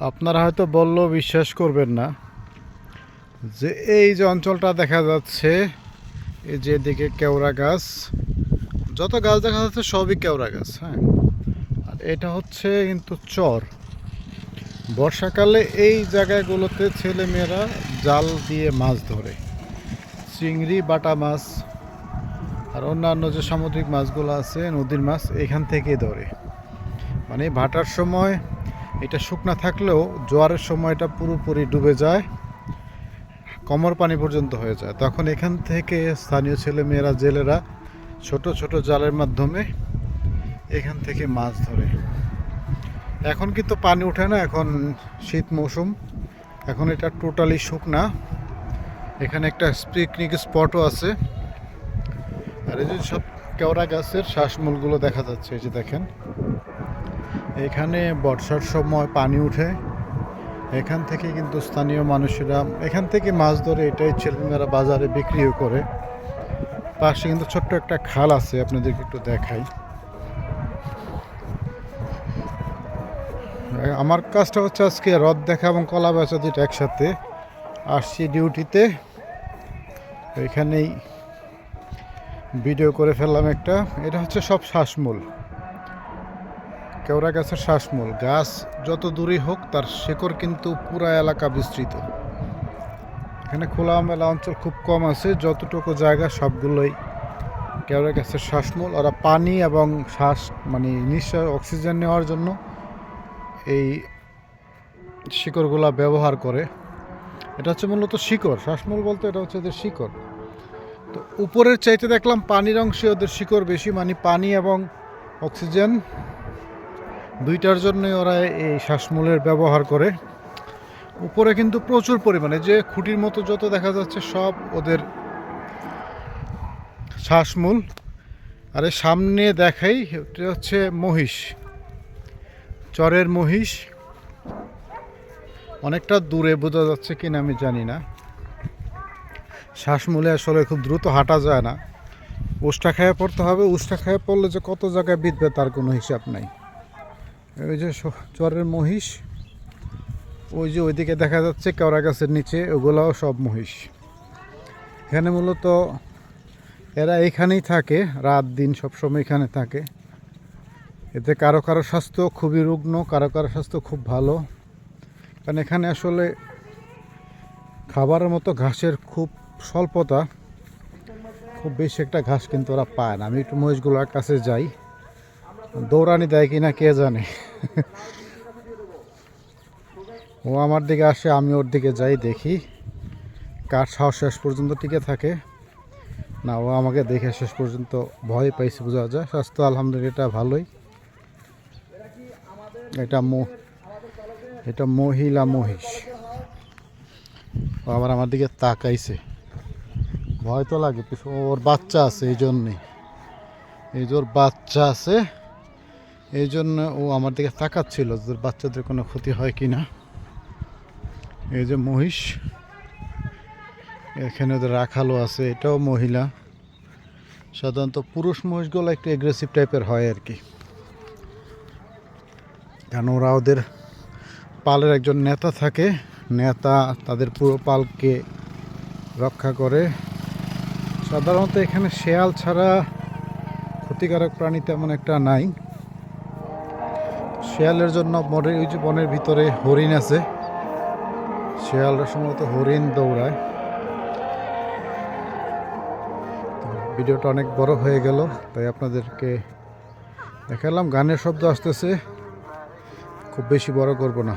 আপনারা হয়তো বললেও বিশ্বাস করবেন না যে এই যে অঞ্চলটা দেখা যাচ্ছে, এই যে এদিকে কেওড়া গাছ, যত গাছ দেখা যাচ্ছে সবই কেওড়া গাছ। হ্যাঁ, আর এটা হচ্ছে কিন্তু চর। বর্ষাকালে এই জায়গাগুলোতে ছেলেমেয়েরা জাল দিয়ে মাছ ধরে, চিংড়ি, বাটা মাছ আর অন্যান্য যে সামুদ্রিক মাছগুলো আছে, নদীর মাছ, এখান থেকেই ধরে। মানে ভাটার সময় এটা শুকনা থাকলেও জোয়ারের সময় এটা পুরোপুরি ডুবে যায়, কোমর পানি পর্যন্ত হয়ে যায়। তখন এখান থেকে স্থানীয় ছেলেমেয়েরা, জেলেরা ছোট ছোট জালের মাধ্যমে এখান থেকে মাছ ধরে। এখন কিন্তু পানি ওঠে না, এখন শীত মৌসুম, এখন এটা টোটালি শুকনা। এখানে একটা পিকনিক স্পটও আছে। আর এই যে সব কেওড়া গাছের শ্বাসমূলগুলো দেখা যাচ্ছে, এই যে দেখেন, এখানে বর্ষার সময় পানি উঠে, এখান থেকে কিন্তু স্থানীয় মানুষেরা এখান থেকে মাছ ধরে, এটাই ছেলেমেয়েরা বাজারে বিক্রিও করে। পাশে কিন্তু ছোট্ট একটা খাল আছে, আপনাদেরকে একটু দেখাই। আমার কাজটা হচ্ছে আজকে হ্রদ দেখা এবং কলা বেচা দুটো একসাথে। আসছি ডিউটিতে, এখানেই ভিডিও করে ফেললাম একটা। এটা হচ্ছে সব শ্বাসমূল, কেওড়া গাছের শ্বাসমূল। গাছ যত দূরেই হোক, তার শেকড় কিন্তু পুরা এলাকা বিস্তৃত। এখানে খোলামেলা অঞ্চল খুব কম আছে, যতটুকু জায়গা সবগুলোই কেওড়া গাছের শ্বাসমূল। ওরা পানি এবং শ্বাস মানে নিঃশ্বাস অক্সিজেন নেওয়ার জন্য এই শিকড়গুলা ব্যবহার করে। এটা হচ্ছে মূলত শিকড়, শ্বাসমূল বলতে এটা হচ্ছে ওদের শিকড়। তো উপরের চাইতে দেখলাম পানির অংশে ওদের শিকড় বেশি, মানে পানি এবং অক্সিজেন দুইটার জন্যই ওরা এই শ্বাসমূলের ব্যবহার করে। উপরে কিন্তু প্রচুর পরিমাণে যে খুঁটির মতো যত দেখা যাচ্ছে সব ওদের শ্বাসমূল। আর এর সামনে দেখাই, এটা হচ্ছে মহিষ, চরের মহিষ। অনেকটা দূরে বোঝা যাচ্ছে কিনা আমি জানি না। শ্বাসমূলে আসলে খুব দ্রুত হাঁটা যায় না, উষ্টা খেয়ে পড়তে হবে। উষ্টা খেয়ে পড়লে যে কত জায়গায় বিঁধবে তার কোনো হিসাব নাই। ওই যে চরের মহিষ, ওই যে ওইদিকে দেখা যাচ্ছে কেওড়া গাছের নিচে, ওগুলাও সব মহিষ। এখানে মূলত এরা এখানেই থাকে, রাত দিন সবসময় এখানে থাকে। এতে কারো কারো স্বাস্থ্য খুবই রুগ্ন, কারো কারো স্বাস্থ্য খুব ভালো। কারণ এখানে আসলে খাবারের মতো ঘাসের খুব স্বল্পতা, খুব বেশি একটা ঘাস কিন্তু ওরা পায় না। আমি একটু মহিষগুলোর কাছে যাই, দৌড়ানি দেয় কিনা কে জানে। ও আমার দিকে আসে, আমি ওর দিকে যাই, দেখি কার সাহস শেষ পর্যন্ত টিকে থাকে। না, ও আমাকে দেখে শেষ পর্যন্ত ভয় পাইছে বোঝা যায়। স্বাস্থ্য আলহামদুলিল্লাহ এটা ভালোই। এটা মহিলা মহিষ। ও আবার আমার দিকে তাকাইছে, ভয় তো লাগে, কিছু ওর বাচ্চা আছে এই জন্যে, এই যে ওর বাচ্চা আছে এই জন্য ও আমার দিকে তাকাচ্ছিল, ওদের বাচ্চাদের কোনো ক্ষতি হয় কি না। এই যে মহিষ, এখানে ওদের রাখালও আছে, এটাও মহিলা। সাধারণত পুরুষ মহিষগুলো একটু এগ্রেসিভ টাইপের হয় আর কি, কারণ ওরা ওদের পালের একজন নেতা থাকে, নেতা তাদের পুরো পালকে রক্ষা করে। সাধারণত এখানে শেয়াল ছাড়া ক্ষতিকারক প্রাণী তেমন একটা নাই। শেয়ালের জন্য ওই যে বনের ভিতরে হরিণ আছে, শেয়ালরা সম্ভবত হরিণ দৌড়ায়। ভিডিওটা অনেক বড় হয়ে গেল, তাই আপনাদেরকে দেখালাম। গানের শব্দ আসতেছে, খুব বেশি বড় করব না।